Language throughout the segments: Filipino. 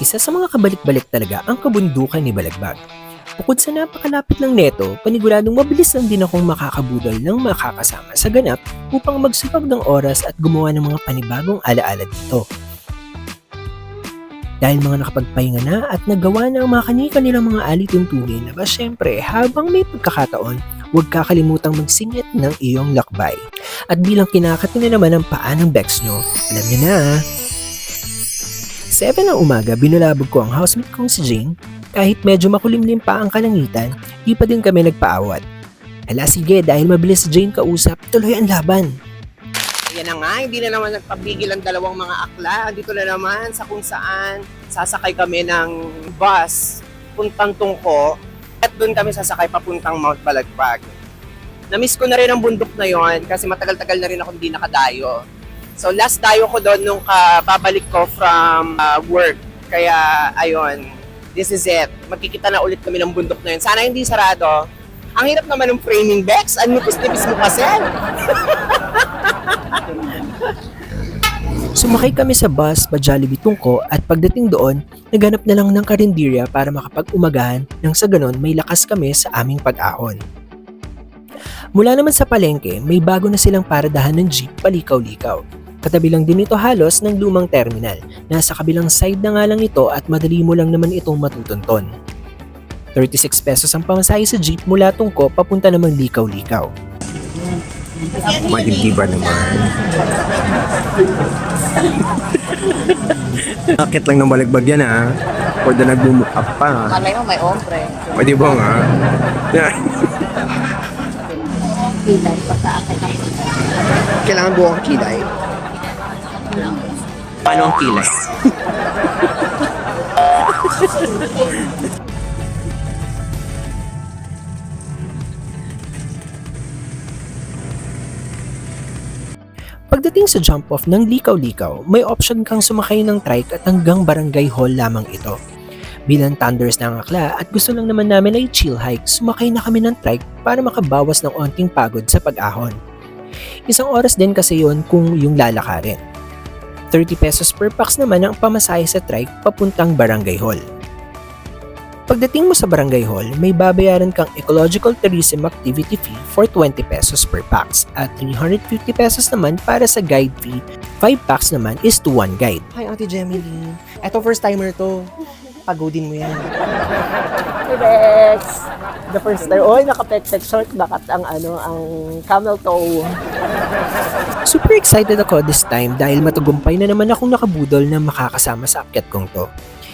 Isa sa mga kabalik-balik talaga ang kabundukan ni Balagbag. Bukod sa napakalapit lang neto, paniguradong mabilis lang din akong makakabudol ng makakasama sa ganap upang magsipag ng oras at gumawa ng mga panibagong alaala dito. Dahil mga nakapagpahinga na at nagawa na ang mga kani-kanilang mga alituntunin, na ba syempre habang may pagkakataon, huwag kakalimutang magsingit ng iyong lakbay. At bilang kinakati na naman ang paa ng Bex nyo, alam niyo na 7 ng umaga, binulabog ko ang housemate kong si Jane. Kahit medyo makulimlim pa ang kalangitan, di pa din kami nagpaawat. Hala sige, dahil mabilis si Jane kausap, tuloy ang laban. Ayan na nga, hindi na naman nagpabigil ang dalawang mga akla. Dito na naman sa kung saan sasakay kami ng bus puntang Tungko at doon kami sasakay papuntang Mount Balagbag. Namiss ko na rin ang bundok na yon kasi matagal-tagal na rin ako hindi nakadayo. So last dayo ko doon nung babalik ko from work. Kaya ayun, this is it. Magkikita na ulit kami ng bundok na yun. Sana hindi sarado. Ang hirap naman ng framing, Bex. Ang nipis-nipis mo kasi. Sumakay kami sa bus pa Jollibee Tungko at pagdating doon, naghanap na lang ng karinderya para makapag-umagahan nang sa ganon may lakas kami sa aming pag-ahon. Mula naman sa palengke, may bago na silang paradahan ng jeep palikaw-likaw. Katabi lang din ito halos ng lumang terminal. Nasa kabilang side na nga lang ito at madali mo lang naman itong matutunton. 36 pesos ang pamasahe sa jeep mula Tungko papunta namang likaw-likaw. Madibdiba naman. Akit lang ng Balagbag yan ha. O na nagmumukap pa. Malay mo may ombre. O di ba nga? Kilay pa sa akin. Kailangan buong kilay. Paano ang kilay? Pagdating sa jump-off ng likaw-likaw, may option kang sumakay ng trike at hanggang Barangay Hall lamang ito. Bilang thunders na ang akla at gusto lang naman namin ay chill hike, sumakay na kami ng trike para makabawas ng onting pagod sa pag-ahon. Isang oras din kasi yon kung yung lalakarin. 30 pesos per pax naman ang pamasahe sa trike papuntang Barangay Hall. Pagdating mo sa Barangay Hall, may babayaran kang Ecological Tourism Activity Fee for 20 pesos per pax at 350 pesos naman para sa guide fee. 5 pax naman is to 1 guide. Hi, Ate Jemily. Eto, first timer to. Pagodin mo yan. Bex! The first time, naka-pek-pek short bakat ang camel toe. Super excited ako this time dahil matagumpay na naman akong nakabudol na makakasama sa akyat kong to.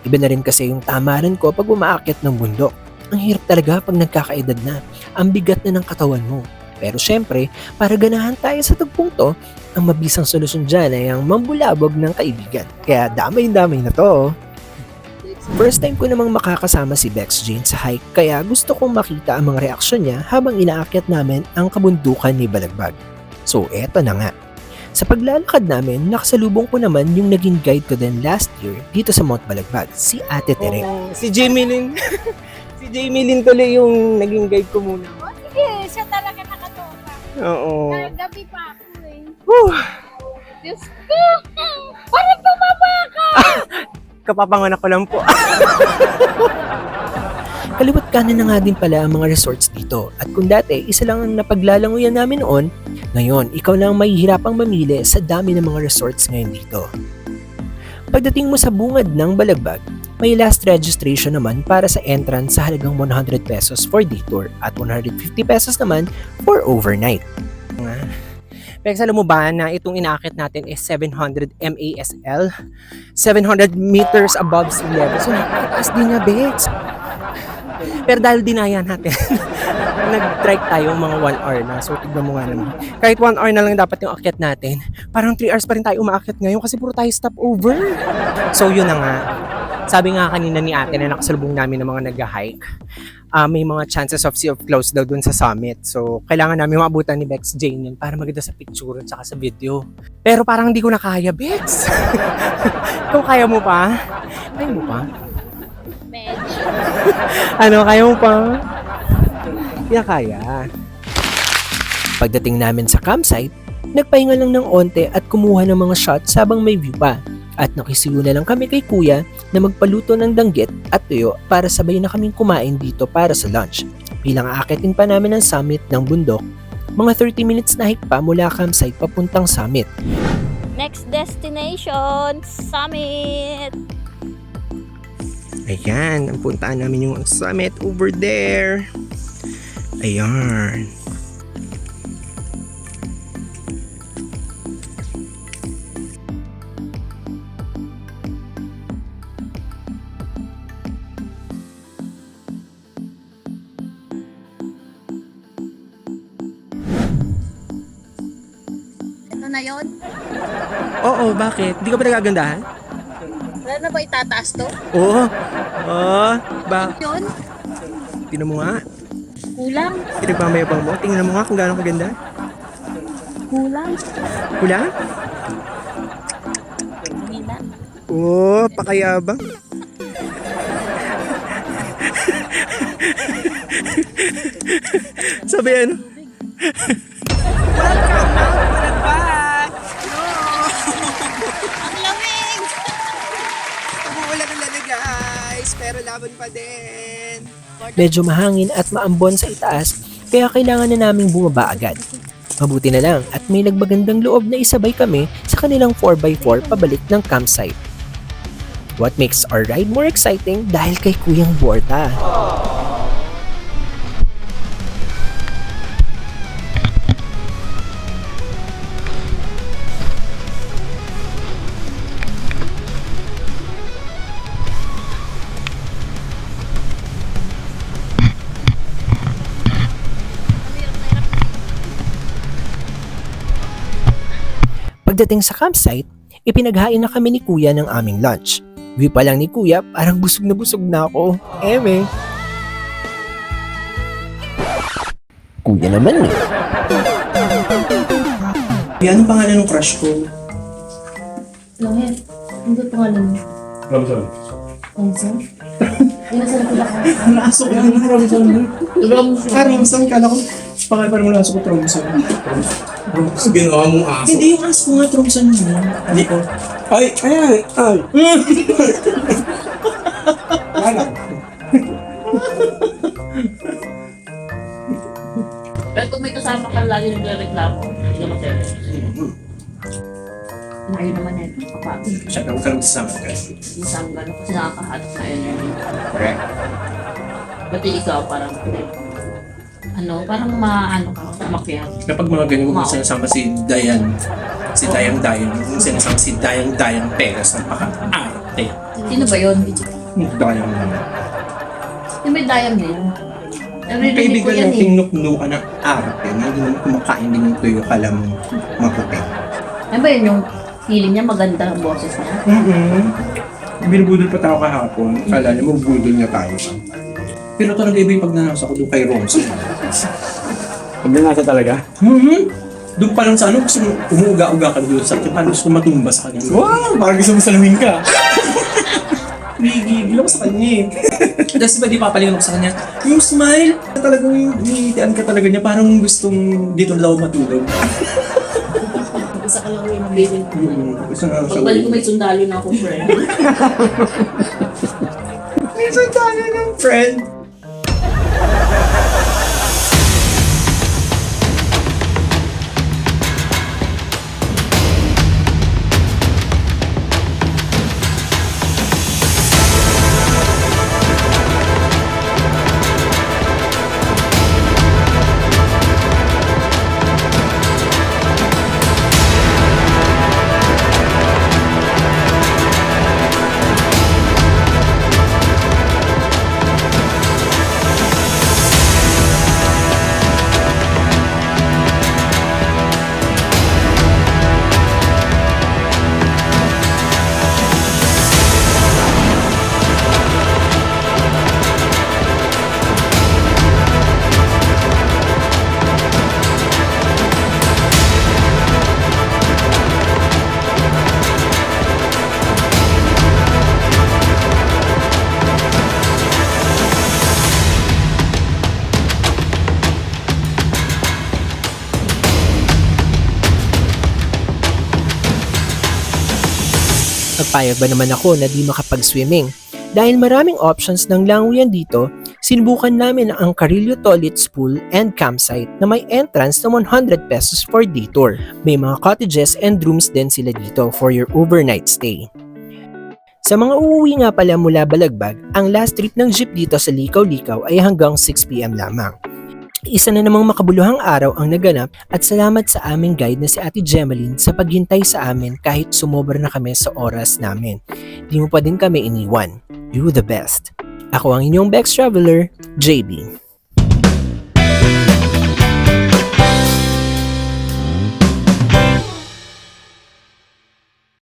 Iba na rin kasi yung tamaran ko pag umaakyat ng bundok. Ang hirap talaga pag nagkakaedad na. Ang bigat na ng katawan mo. Pero syempre, para ganahan tayo sa tagpong to, ang mabisang solusyon dyan ay ang mambulabog ng kaibigan. Kaya damay-damay na to. First time ko namang makakasama si Bex Jane sa hike, kaya gusto kong makita ang mga reaksyon niya habang inaakyat namin ang kabundukan ni Balagbag. So eto na nga. Sa paglalakad namin, nakasalubong ko naman yung naging guide ko din last year dito sa Mount Balagbag, si Ate Tere. Si Jamie Lynn. Si Jamie Lynn tuloy yung naging guide ko muna. Sige, siya talaga nakatoka. Oo. Gabi pa ako Diyos ko! Parang tumaba ka! Kapapanganak ko lang po. Kaliwat kanan na nga din pala ang mga resorts dito. At kung dati, isa lang ang napaglalanguyan namin noon, ngayon, ikaw na ang mahihirapang mamili sa dami ng mga resorts ngayon dito. Pagdating mo sa bungad ng Balagbag, may last registration naman para sa entrance sa halagang 100 pesos for day tour at 150 pesos naman for overnight. Bex, alam mo ba na itong inaakit natin is 700 MASL? 700 meters above sea level. So, napakataas din na, Bex. Pero dahil dinaya natin, nag-trike tayo mga 1 hour na. So, tignan mo nga naman. Kahit 1 hour na lang dapat yung akyat natin, parang 3 hours pa rin tayo umaakyat ngayon kasi puro tayo stopover. So, yun na nga. Sabi nga kanina ni ate na nakasalubong namin ng mga nag-hike, may mga chances of sea of close daw dun sa summit. So, kailangan namin maabutan ni Bex Jane yun para maganda sa picture at saka sa video. Pero parang hindi ko na kaya, Bex. Ikaw kaya mo pa? Kaya mo pa? Medyo. Kaya mo pa? Hindi na kaya. Pagdating namin sa campsite, nagpahinga lang ng onte at kumuha ng mga shots habang may view pa. At nakisiyo na lang kami kay kuya na magpaluto ng danggit at tuyo para sabay na kaming kumain dito para sa lunch. Bilang aakitin pa namin ang summit ng bundok, mga 30 minutes na hike pa mula campsite papuntang summit. Next destination, Summit! Ayan, ang puntaan namin yung summit over there. Ayan. Ito na yon. Oo, bakit? Di ka ba nagagandahan? Wala na ba itataas to? Oo. Oo. Ba? Yun? Tingnan mo nga. Kulang. Pinagmamayabang mo. Tingnan mo nga kung gaano kaganda. Kulang. Kulang? Kulang. Oo, pakayabang. Sabi ano? Ang lamig! Umuulan na guys, pero laban pa din. Medyo mahangin at maambon sa itaas kaya kailangan na naming bumaba agad. Mabuti na lang at may nagbagandang loob na isabay kami sa kanilang 4x4 pabalik ng campsite. What makes our ride more exciting dahil kay Kuyang Borta. Pagdating sa campsite, ipinaghain na kami ni Kuya ng aming lunch. View pa lang ni Kuya, parang busog na ako. Eme. Kuya naman eh. Anong pangalan ng crush ko? Langit. Ano ba pangalan mo? Ramson. Ramson? Inasal ko ba ka? Ang aso ko yung Ramson. Ramson, kala ko. Pakaipan mo lang aso ko, Ramson. Ginawa mong aso? Hindi, yung aso ko nga, Ramson mo. Hindi ko. Ay! Wala. Pero kung may kasama ka lagi nagre-reklamo, hindi naman sa'yo. Ayaw naman yan. Kapagod. Siya, huwag ka lang sasama ka. Yung saan gano'n kasi nakakahanap na yun. Correct. Pati ikaw parang parang maano ka, makyat. Kapag mga ganyan, huwag mo sinasama si Dayan. Si Dayang, huwag mo sinasama si Dayang Perez. Napaka-arte. Sino ba yun? Dayang naman. Yung may dayam din. Narinig ko Kaibigan yan nating nukno ka ng arte na hindi naman kumakain din ng tuyo ka lang maputi. Ano ba yun yung feeling niya maganda ang boses niya? Binubudol pa tayo kahapon. Kala niya mabudol na tayo. Pero talaga iba yung pag nanasa ko doon kay Romson. Pag nanasa talaga? Doon pa lang sa ano, gusto mo umuuga-uga ka doon sa kanya. Gusto mo matumba sa kanya. Wow! Parang gusto mo salamin ka. Gigigil ako sa kanya eh. Tapos ba di papalingan ako sa kanya, yung smile, talagang hinihitian ka talaga niya, parang gustong dito daw matulog. Isa ka lang yung mabilin. Gusto na siya. Pagbalik ko may sundalo na ako, friend. Minsan tayo ng friend. Payag ba naman ako na di makapag-swimming? Dahil maraming options ng languyan dito, sinubukan namin ang Carillo Toilets Pool and Campsite na may entrance na 100 pesos for day tour. May mga cottages and rooms din sila dito for your overnight stay. Sa mga uuwi nga pala mula Balagbag, ang last trip ng jeep dito sa Likaw-Likaw ay hanggang 6 PM lamang. Isa na namang makabuluhang araw ang naganap at salamat sa aming guide na si Ate Gemaline sa paghintay sa amin kahit sumobra na kami sa oras namin. Di mo pa din kami iniwan. You the best. Ako ang inyong Bex Traveler, JB.